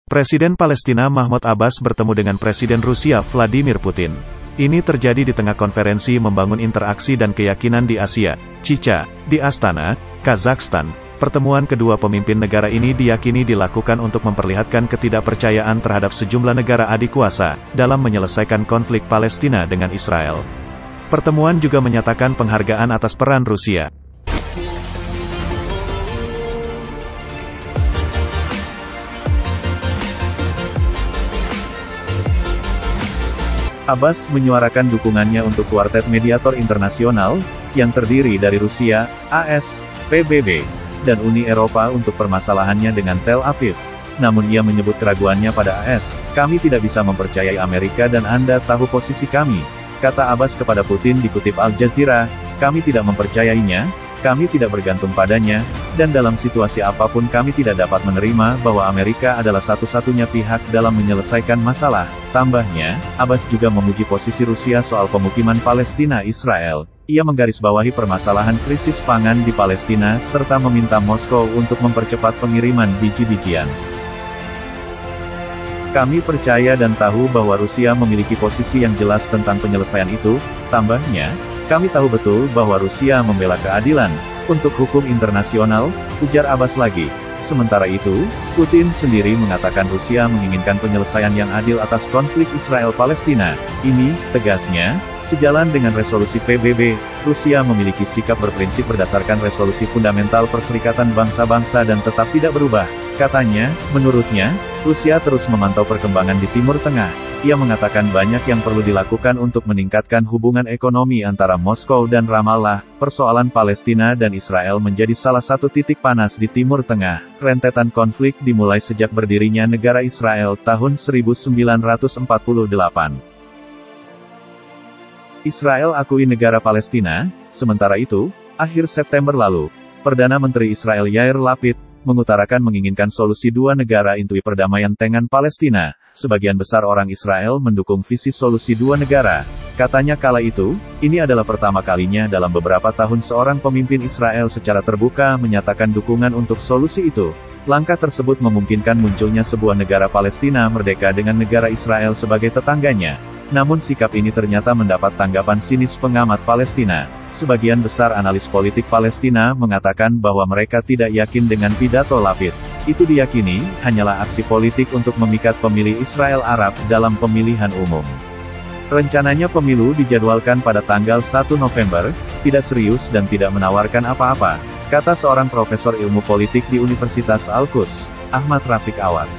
Presiden Palestina Mahmud Abbas bertemu dengan Presiden Rusia Vladimir Putin. Ini terjadi di tengah konferensi membangun interaksi dan keyakinan di Asia, CICA, di Astana, Kazakhstan. Pertemuan kedua pemimpin negara ini diyakini dilakukan untuk memperlihatkan ketidakpercayaan terhadap sejumlah negara adik kuasa dalam menyelesaikan konflik Palestina dengan Israel. Pertemuan juga menyatakan penghargaan atas peran Rusia. Abbas menyuarakan dukungannya untuk kuartet mediator internasional, yang terdiri dari Rusia, AS, PBB, dan Uni Eropa untuk permasalahannya dengan Tel Aviv. Namun ia menyebut keraguannya pada AS, "Kami tidak bisa mempercayai Amerika dan Anda tahu posisi kami," kata Abbas kepada Putin dikutip Al Jazeera, "Kami tidak mempercayainya, kami tidak bergantung padanya, dan dalam situasi apapun kami tidak dapat menerima bahwa Amerika adalah satu-satunya pihak dalam menyelesaikan masalah." Tambahnya, Abbas juga memuji posisi Rusia soal pemukiman Palestina Israel. Ia menggarisbawahi permasalahan krisis pangan di Palestina serta meminta Moskow untuk mempercepat pengiriman biji-bijian. "Kami percaya dan tahu bahwa Rusia memiliki posisi yang jelas tentang penyelesaian itu," tambahnya, "Kami tahu betul bahwa Rusia membela keadilan untuk hukum internasional," ujar Abbas lagi. Sementara itu, Putin sendiri mengatakan Rusia menginginkan penyelesaian yang adil atas konflik Israel-Palestina. Ini, tegasnya, sejalan dengan resolusi PBB, Rusia memiliki sikap berprinsip berdasarkan resolusi fundamental Perserikatan Bangsa-Bangsa dan tetap tidak berubah. Katanya, menurutnya, Rusia terus memantau perkembangan di Timur Tengah. Ia mengatakan banyak yang perlu dilakukan untuk meningkatkan hubungan ekonomi antara Moskow dan Ramallah. Persoalan Palestina dan Israel menjadi salah satu titik panas di Timur Tengah. Rentetan konflik dimulai sejak berdirinya negara Israel tahun 1948. Israel akui negara Palestina. Sementara itu, akhir September lalu, Perdana Menteri Israel Yair Lapid mengutarakan menginginkan solusi dua negara intui perdamaian dengan Palestina. Sebagian besar orang Israel mendukung visi solusi dua negara. Katanya kala itu, ini adalah pertama kalinya dalam beberapa tahun seorang pemimpin Israel secara terbuka menyatakan dukungan untuk solusi itu. Langkah tersebut memungkinkan munculnya sebuah negara Palestina merdeka dengan negara Israel sebagai tetangganya. Namun sikap ini ternyata mendapat tanggapan sinis pengamat Palestina. Sebagian besar analis politik Palestina mengatakan bahwa mereka tidak yakin dengan pidato Lapid. Itu diyakini, hanyalah aksi politik untuk memikat pemilih Israel Arab dalam pemilihan umum. Rencananya pemilu dijadwalkan pada tanggal 1 November, tidak serius dan tidak menawarkan apa-apa, kata seorang profesor ilmu politik di Universitas Al-Quds, Ahmad Rafiq Awad.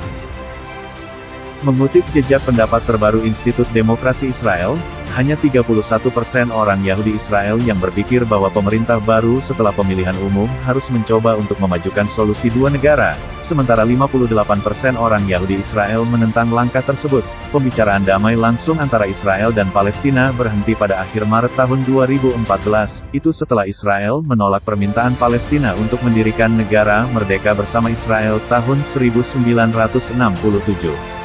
Mengutip jejak pendapat terbaru Institut Demokrasi Israel, hanya 31% orang Yahudi Israel yang berpikir bahwa pemerintah baru setelah pemilihan umum harus mencoba untuk memajukan solusi dua negara, sementara 58% orang Yahudi Israel menentang langkah tersebut. Pembicaraan damai langsung antara Israel dan Palestina berhenti pada akhir Maret tahun 2014, itu setelah Israel menolak permintaan Palestina untuk mendirikan negara merdeka bersama Israel tahun 1967.